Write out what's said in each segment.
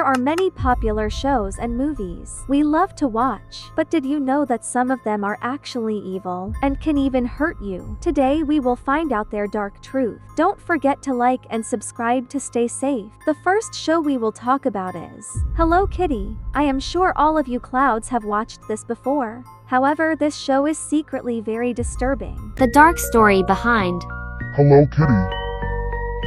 are many popular shows and movies we love to watch, but did you know that some of them are actually evil and can even hurt you? Today we will find out their dark truth. Don't forget to like and subscribe to stay safe. The first show we will talk about is Hello Kitty. I am sure all of you clouds have watched this before. However, this show is secretly very disturbing. The dark story behind Hello Kitty.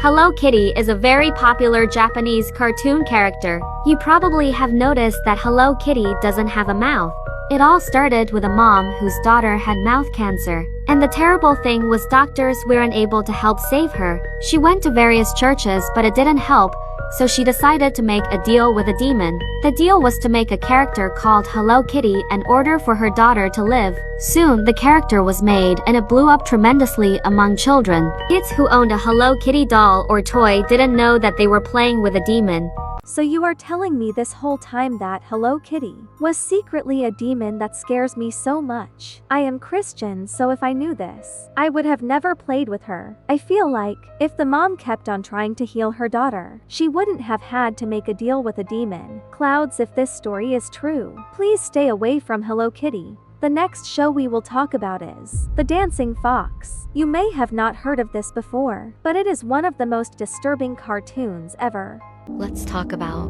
Hello Kitty is a very popular Japanese cartoon character. You probably have noticed that Hello Kitty doesn't have a mouth. It all started with a mom whose daughter had mouth cancer. And the terrible thing was doctors were unable to help save her. She went to various churches but it didn't help, so she decided to make a deal with a demon. The deal was to make a character called Hello Kitty in order for her daughter to live. Soon, the character was made and it blew up tremendously among children. Kids who owned a Hello Kitty doll or toy didn't know that they were playing with a demon. So you are telling me this whole time that Hello Kitty was secretly a demon? That scares me so much. I am Christian, so if I knew this, I would have never played with her. I feel like, if the mom kept on trying to heal her daughter, she wouldn't have had to make a deal with a demon. Clouds, if this story is true, please stay away from Hello Kitty. The next show we will talk about is The Dancing Fox. You may have not heard of this before, but it is one of the most disturbing cartoons ever. Let's talk about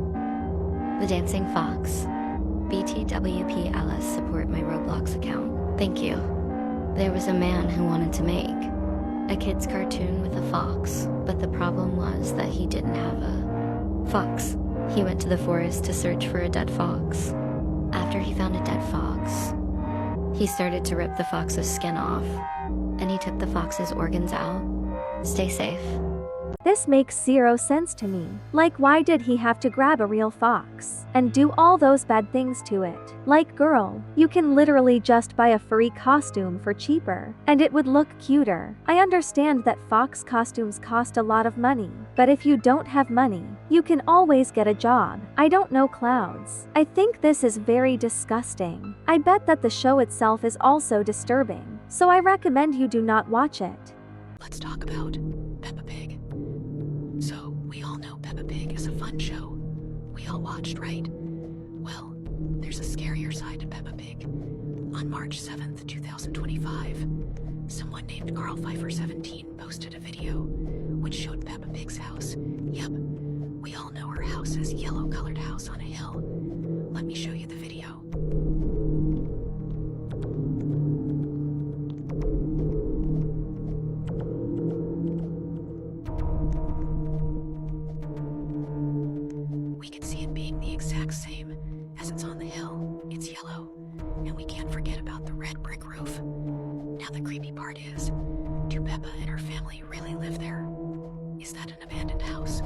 The Dancing Fox. BTWPLS support my Roblox account. Thank you. There was a man who wanted to make a kid's cartoon with a fox, but the problem was that he didn't have a fox. He went to the forest to search for a dead fox. After he found a dead fox, he started to rip the fox's skin off, and he took the fox's organs out. Stay safe. This makes zero sense to me. Like, why did he have to grab a real fox and do all those bad things to it? Like, girl, you can literally just buy a furry costume for cheaper, and it would look cuter. I understand that fox costumes cost a lot of money, but if you don't have money, you can always get a job. I don't know, Clouds. I think this is very disgusting. I bet that the show itself is also disturbing, so I recommend you do not watch it. Let's talk about Peppa Pig. So, we all know Peppa Pig is a fun show. We all watched, right? Well, there's a scarier side to Peppa Pig. On March 7th, 2025, someone named 𝗀𝗄𝗯𝗃 posted a video which showed Peppa Pig's house. Yep, we all know her house is yellow-colored house on a hill. Let me show you the video. Same as it's on the hill. It's yellow, and we can't forget about the red brick roof. Now the creepy part is, do Peppa and her family really live there? Is that an abandoned house?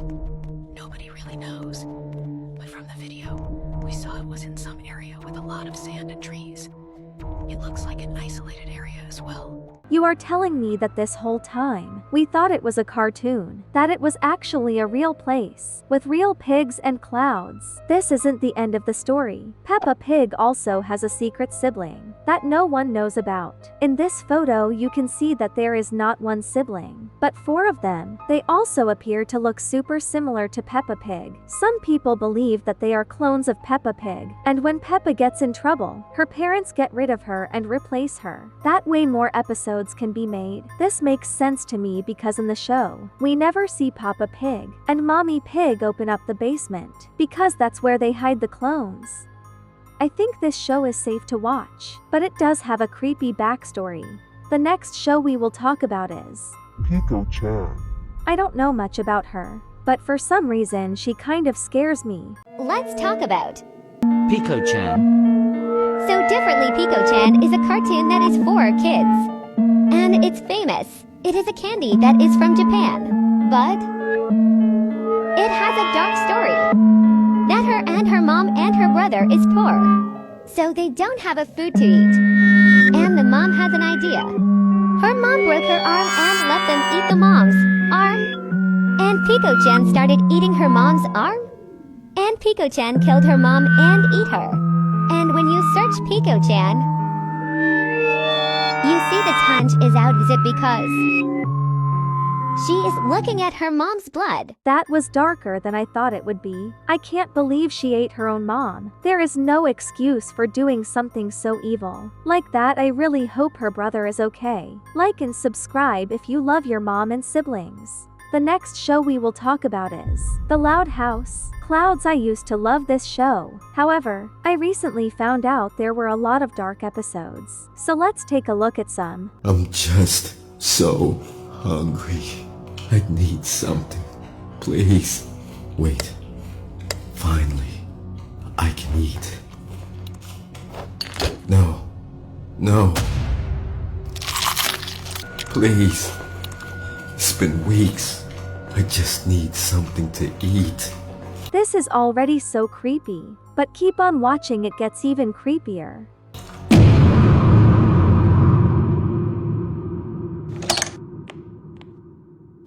Nobody really knows. But from the video, we saw it was in some area with a lot of sand and trees. It looks like an isolated area as well. You are telling me that this whole time, we thought it was a cartoon, that it was actually a real place, with real pigs and clouds. This isn't the end of the story. Peppa Pig also has a secret sibling that no one knows about. In this photo, you can see that there is not one sibling, but 4 of them. They also appear to look super similar to Peppa Pig. Some people believe that they are clones of Peppa Pig, and when Peppa gets in trouble, her parents get rid of her and replace her. That way more episodes can be made. This makes sense to me because in the show, we never see Papa Pig and Mommy Pig open up the basement, because that's where they hide the clones. I think this show is safe to watch, but it does have a creepy backstory. The next show we will talk about is Picochan. I don't know much about her, but for some reason she kind of scares me. Let's talk about Picochan. So Differently Picochan is a cartoon that is for kids. And it's famous. It is a candy that is from Japan. But it has a dark story. That her and her mom and her brother is poor. So they don't have a food to eat. And the mom has an idea. Her mom broke her arm and let them eat the mom's arm. And Picochan started eating her mom's arm. And Picochan killed her mom and ate her. And when you search Picochan, you see the tongue is out. Is it because She is looking at her mom's blood. That was darker than I thought it would be. I can't believe she ate her own mom. There is no excuse for doing something so evil. Like that, I really hope her brother is okay. Like and subscribe if you love your mom and siblings. The next show we will talk about is The Loud House. Clouds, I used to love this show. However, I recently found out there were a lot of dark episodes. So let's take a look at some. I'm just so hungry. I need something. Please. Wait. Finally, I can eat. No. No. Please. It's been weeks. I just need something to eat. This is already so creepy, but keep on watching, it gets even creepier.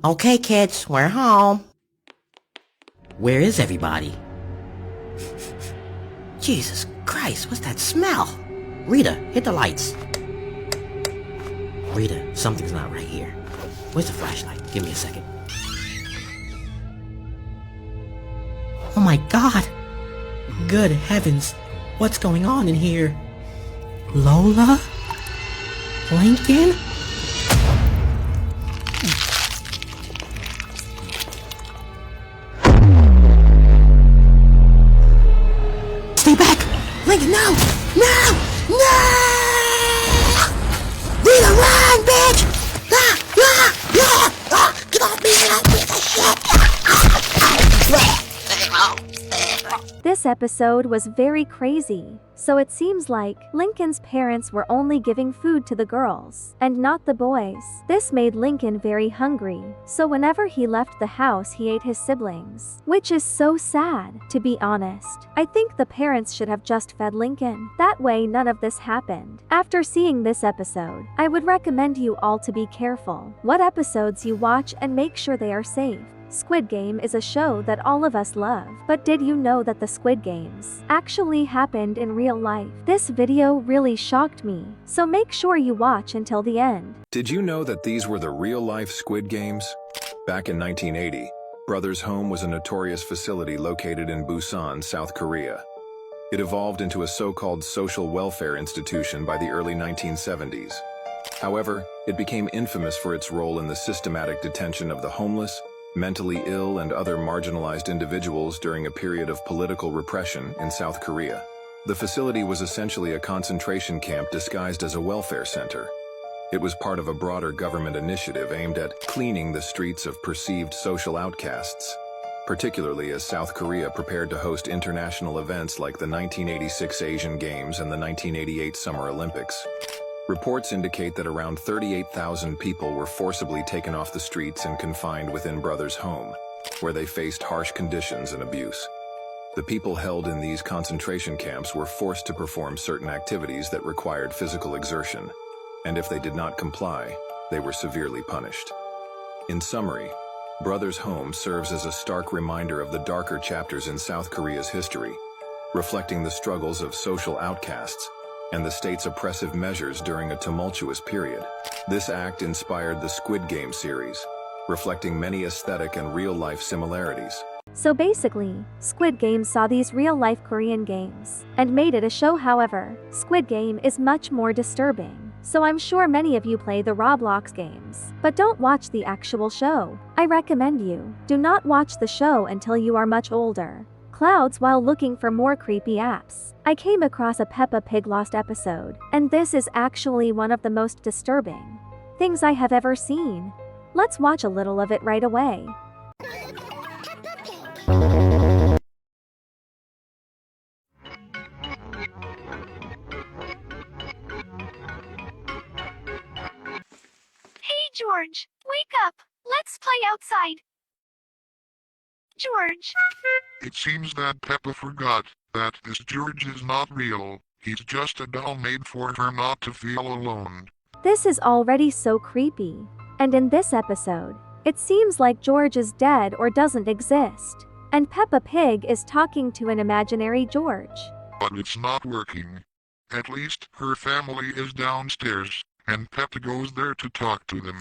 Okay, kids, we're home. Where is everybody? Jesus Christ, what's that smell? Rita, hit the lights. Rita, something's not right here. Where's the flashlight? Give me a second. Oh my God! Good heavens, what's going on in here? Lola? Lincoln? Stay back! Lincoln, no! No! No! Rita, run, bitch! Ah! Ah! Ah! Ah! Get off me, you piece of shit! This episode was very crazy, so it seems like Lincoln's parents were only giving food to the girls, and not the boys. This made Lincoln very hungry, so whenever he left the house he ate his siblings, which is so sad, to be honest. I think the parents should have just fed Lincoln. That way none of this happened. After seeing this episode, I would recommend you all to be careful what episodes you watch and make sure they are safe. Squid Game is a show that all of us love, but did you know that the Squid Games actually happened in real life? This video really shocked me, so make sure you watch until the end. Did you know that these were the real-life Squid Games? Back in 1980, Brothers Home was a notorious facility located in Busan, South Korea. It evolved into a so-called social welfare institution by the early 1970s. However, it became infamous for its role in the systematic detention of the homeless, mentally ill, and other marginalized individuals during a period of political repression in South Korea. The facility was essentially a concentration camp disguised as a welfare center. It was part of a broader government initiative aimed at cleaning the streets of perceived social outcasts, particularly as South Korea prepared to host international events like the 1986 Asian Games and the 1988 Summer Olympics. Reports indicate that around 38,000 people were forcibly taken off the streets and confined within Brothers Home, where they faced harsh conditions and abuse. The people held in these concentration camps were forced to perform certain activities that required physical exertion, and if they did not comply, they were severely punished. In summary, Brothers Home serves as a stark reminder of the darker chapters in South Korea's history, reflecting the struggles of social outcasts and the state's oppressive measures during a tumultuous period. This act inspired the Squid Game series, reflecting many aesthetic and real-life similarities. So basically, Squid Game saw these real-life Korean games and made it a show. However, Squid Game is much more disturbing, so I'm sure many of you play the Roblox games, but don't watch the actual show. I recommend you do not watch the show until you are much older. Clouds, while looking for more creepy apps, I came across a Peppa Pig lost episode, and this is actually one of the most disturbing things I have ever seen. Let's watch a little of it right away. Hey George, wake up! Let's play outside! George! It seems that Peppa forgot that this George is not real. He's just a doll made for her not to feel alone. This is already so creepy. And in this episode, it seems like George is dead or doesn't exist, and Peppa Pig is talking to an imaginary George. But it's not working. At least her family is downstairs, and Peppa goes there to talk to them.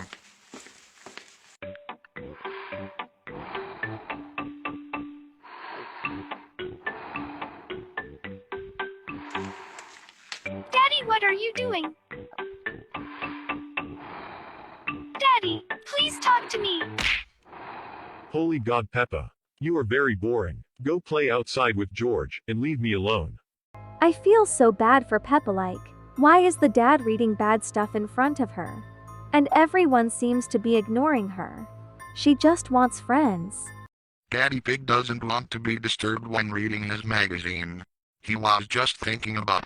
Daddy, what are you doing? Daddy, please talk to me. Holy God, Peppa. You are very boring. Go play outside with George, and leave me alone. I feel so bad for Peppa. Like, why is the dad reading bad stuff in front of her? And everyone seems to be ignoring her. She just wants friends. Daddy Pig doesn't want to be disturbed when reading his magazine. He was just thinking about...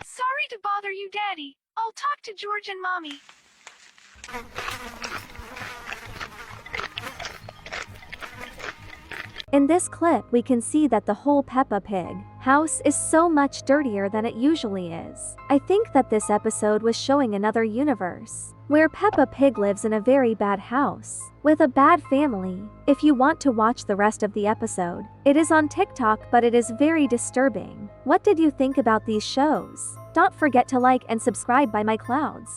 Sorry to bother you, Daddy. I'll talk to George and Mommy. In this clip, we can see that the whole Peppa Pig house is so much dirtier than it usually is. I think that this episode was showing another universe, where Peppa Pig lives in a very bad house, with a bad family. If you want to watch the rest of the episode, it is on TikTok, but it is very disturbing. What did you think about these shows? Don't forget to like and subscribe by my clouds.